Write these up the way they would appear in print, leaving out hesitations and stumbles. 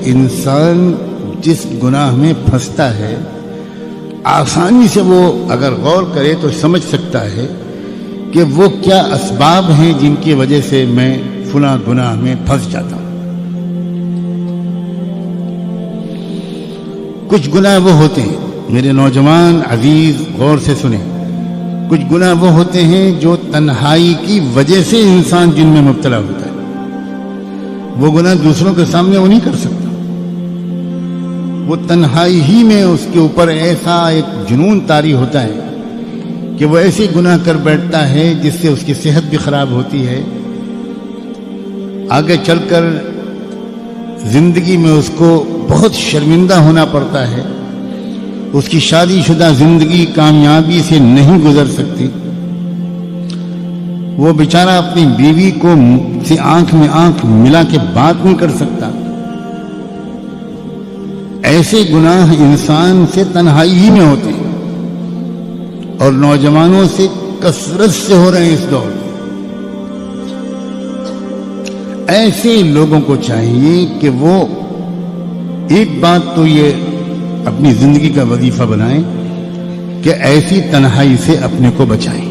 انسان جس گناہ میں پھنستا ہے آسانی سے وہ اگر غور کرے تو سمجھ سکتا ہے کہ وہ کیا اسباب ہیں جن کی وجہ سے میں فلاں گناہ میں پھنس جاتا ہوں۔ کچھ گناہ وہ ہوتے ہیں، میرے نوجوان عزیز غور سے سنیں، کچھ گناہ وہ ہوتے ہیں جو تنہائی کی وجہ سے انسان جن میں مبتلا ہوتا ہے۔ وہ گناہ دوسروں کے سامنے وہ نہیں کر سکتا، وہ تنہائی ہی میں اس کے اوپر ایسا ایک جنون طاری ہوتا ہے کہ وہ ایسے گناہ کر بیٹھتا ہے جس سے اس کی صحت بھی خراب ہوتی ہے، آگے چل کر زندگی میں اس کو بہت شرمندہ ہونا پڑتا ہے، اس کی شادی شدہ زندگی کامیابی سے نہیں گزر سکتی، وہ بیچارہ اپنی بیوی کو سے آنکھ میں آنکھ ملا کے بات نہیں کر سکتا۔ ایسے گناہ انسان سے تنہائی ہی میں ہوتے ہیں اور نوجوانوں سے کثرت سے ہو رہے ہیں اس دور میں۔ ایسے لوگوں کو چاہیے کہ وہ ایک بات تو یہ اپنی زندگی کا وظیفہ بنائیں کہ ایسی تنہائی سے اپنے کو بچائیں۔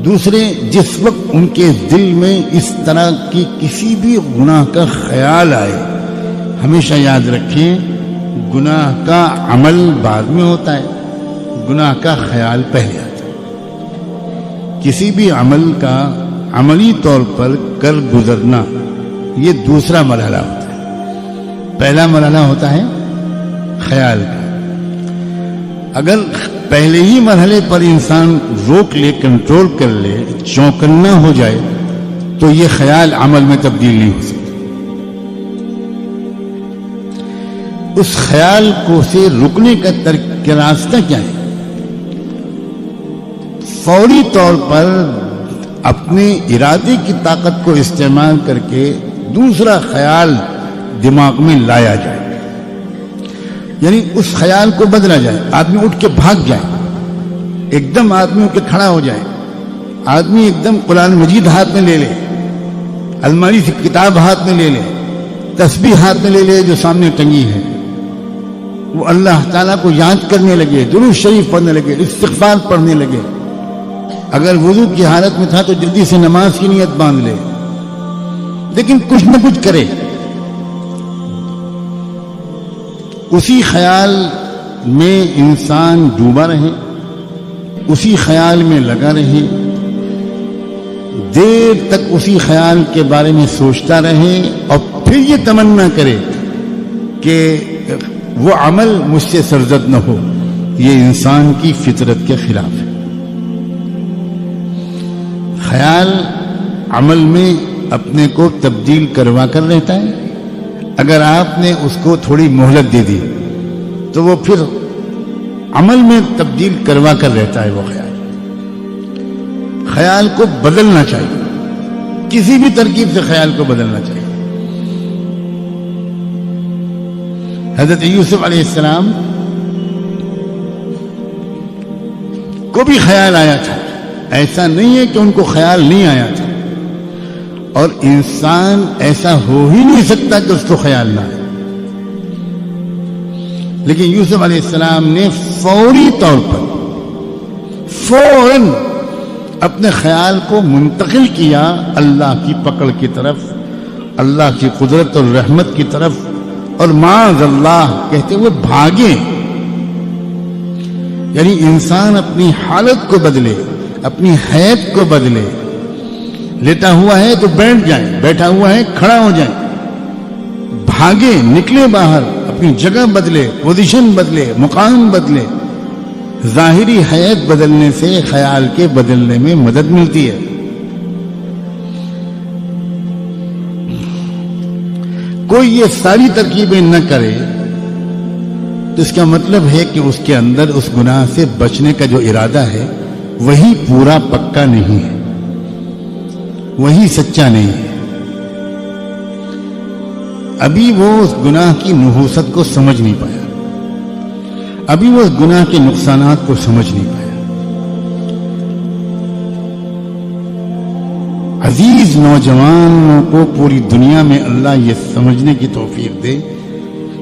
دوسرے، جس وقت ان کے دل میں اس طرح کی کسی بھی گناہ کا خیال آئے، ہمیشہ یاد رکھیں گناہ کا عمل بعد میں ہوتا ہے، گناہ کا خیال پہلے آتا ہے۔ کسی بھی عمل کا عملی طور پر کر گزرنا یہ دوسرا مرحلہ ہوتا ہے، پہلا مرحلہ ہوتا ہے خیال کا۔ اگر پہلے ہی مرحلے پر انسان روک لے، کنٹرول کر لے، چوکنا ہو جائے تو یہ خیال عمل میں تبدیل نہیں ہو سکتا۔ اس خیال کو سے رکنے کا راستہ کیا ہے؟ فوری طور پر اپنے ارادے کی طاقت کو استعمال کر کے دوسرا خیال دماغ میں لایا جائے، یعنی اس خیال کو بدلا جائے، آدمی اٹھ کے بھاگ جائے، ایک دم آدمی اٹھ کے کھڑا ہو جائے، آدمی ایک دم قرآن مجید ہاتھ میں لے لے، الماری سے کتاب ہاتھ میں لے لے، تسبیح ہاتھ میں لے لے جو سامنے ٹنگی ہے، وہ اللہ تعالیٰ کو یاد کرنے لگے، درود شریف پڑھنے لگے، استغفار پڑھنے لگے۔ اگر وضو کی حالت میں تھا تو جلدی سے نماز کی نیت باندھ لے، لیکن کچھ نہ کچھ کرے، اسی خیال میں انسان ڈوبا رہے، اسی خیال میں لگا رہے، دیر تک اسی خیال کے بارے میں سوچتا رہے اور پھر یہ تمنا کرے کہ وہ عمل مجھ سے سرزد نہ ہو، یہ انسان کی فطرت کے خلاف ہے۔ خیال عمل میں اپنے کو تبدیل کروا کر رہتا ہے، اگر آپ نے اس کو تھوڑی مہلت دے دی تو وہ پھر عمل میں تبدیل کروا کر رہتا ہے۔ وہ خیال کو بدلنا چاہیے، کسی بھی ترکیب سے خیال کو بدلنا چاہیے۔ حضرت یوسف علیہ السلام کو بھی خیال آیا تھا، ایسا نہیں ہے کہ ان کو خیال نہیں آیا تھا، اور انسان ایسا ہو ہی نہیں سکتا کہ اس کو خیال نہ آئے، لیکن یوسف علیہ السلام نے فوری طور پر فوراً اپنے خیال کو منتقل کیا اللہ کی پکڑ کی طرف، اللہ کی قدرت اور رحمت کی طرف، اور معاذ اللہ کہتے ہوئے بھاگے۔ یعنی انسان اپنی حالت کو بدلے، اپنی حیت کو بدلے، لیٹا ہوا ہے تو بیٹھ جائیں، بیٹھا ہوا ہے کھڑا ہو جائیں، بھاگے، نکلے باہر، اپنی جگہ بدلے، پوزیشن بدلے، مقام بدلے۔ ظاہری حیت بدلنے سے خیال کے بدلنے میں مدد ملتی ہے۔ کوئی یہ ساری ترکیبیں نہ کرے تو اس کا مطلب ہے کہ اس کے اندر اس گناہ سے بچنے کا جو ارادہ ہے وہی پورا پکا نہیں ہے، وہی سچا نہیں ہے، ابھی وہ اس گناہ کی نحوست کو سمجھ نہیں پایا، ابھی وہ اس گناہ کے نقصانات کو سمجھ نہیں پایا۔ عزیز نوجوانوں کو پوری دنیا میں اللہ یہ سمجھنے کی توفیق دے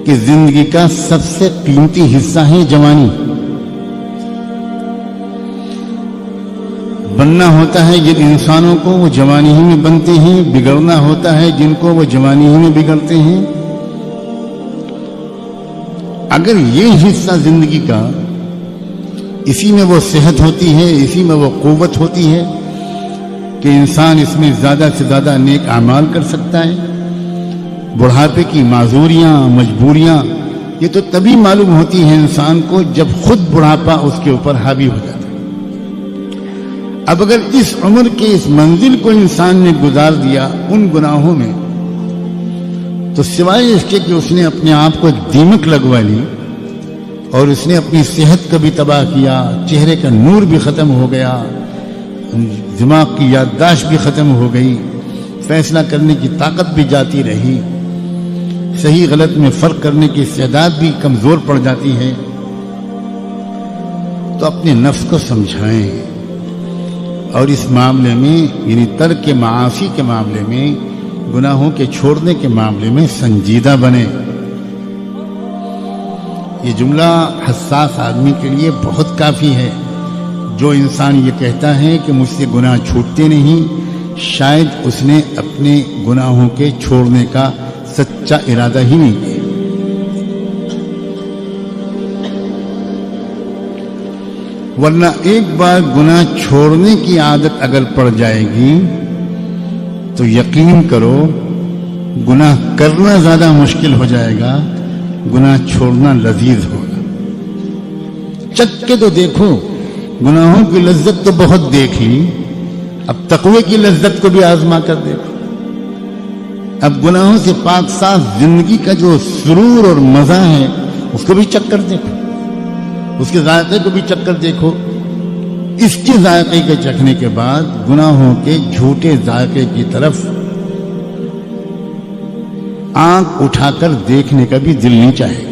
کہ زندگی کا سب سے قیمتی حصہ ہے جوانی. بننا ہوتا ہے جن انسانوں کو وہ جوانی ہی میں بنتے ہیں، بگڑنا ہوتا ہے جن کو وہ جوانی ہی میں بگڑتے ہیں. اگر یہ حصہ زندگی کا، اسی میں وہ صحت ہوتی ہے، اسی میں وہ قوت ہوتی ہے کہ انسان اس میں زیادہ سے زیادہ نیک اعمال کر سکتا ہے. بڑھاپے کی معذوریاں، مجبوریاں یہ تو تبھی معلوم ہوتی ہیں انسان کو جب خود بڑھاپا اس کے اوپر حاوی ہو جاتا ہے. اب اگر اس عمر کے اس منزل کو انسان نے گزار دیا ان گناہوں میں، تو سوائے اس کے کہ اس نے اپنے آپ کو دیمک لگوا لی اور اس نے اپنی صحت کو بھی تباہ کیا، چہرے کا نور بھی ختم ہو گیا، دماغ کی یادداشت بھی ختم ہو گئی، فیصلہ کرنے کی طاقت بھی جاتی رہی، صحیح غلط میں فرق کرنے کی استعداد بھی کمزور پڑ جاتی ہے. تو اپنے نفس کو سمجھائیں اور اس معاملے میں یعنی ترک معاصی کے معاملے میں، گناہوں کے چھوڑنے کے معاملے میں سنجیدہ بنے. یہ جملہ حساس آدمی کے لیے بہت کافی ہے. جو انسان یہ کہتا ہے کہ مجھ سے گناہ چھوٹتے نہیں، شاید اس نے اپنے گناہوں کے چھوڑنے کا سچا ارادہ ہی نہیں کیا. ورنہ ایک بار گناہ چھوڑنے کی عادت اگر پڑ جائے گی تو یقین کرو گناہ کرنا زیادہ مشکل ہو جائے گا، گناہ چھوڑنا لذیذ ہوگا. چکھ کے تو دیکھو، گناہوں کی لذت تو بہت دیکھ لی، اب تقوی کی لذت کو بھی آزما کر دیکھو. اب گناہوں سے پاک صاف زندگی کا جو سرور اور مزہ ہے اس کو بھی چکھ کر دیکھو، اس کے ذائقے کو بھی چکھ کر دیکھو. اس کے ذائقے کے چکھنے کے بعد گناہوں کے جھوٹے ذائقے کی طرف آنکھ اٹھا کر دیکھنے کا بھی دل نہیں چاہے.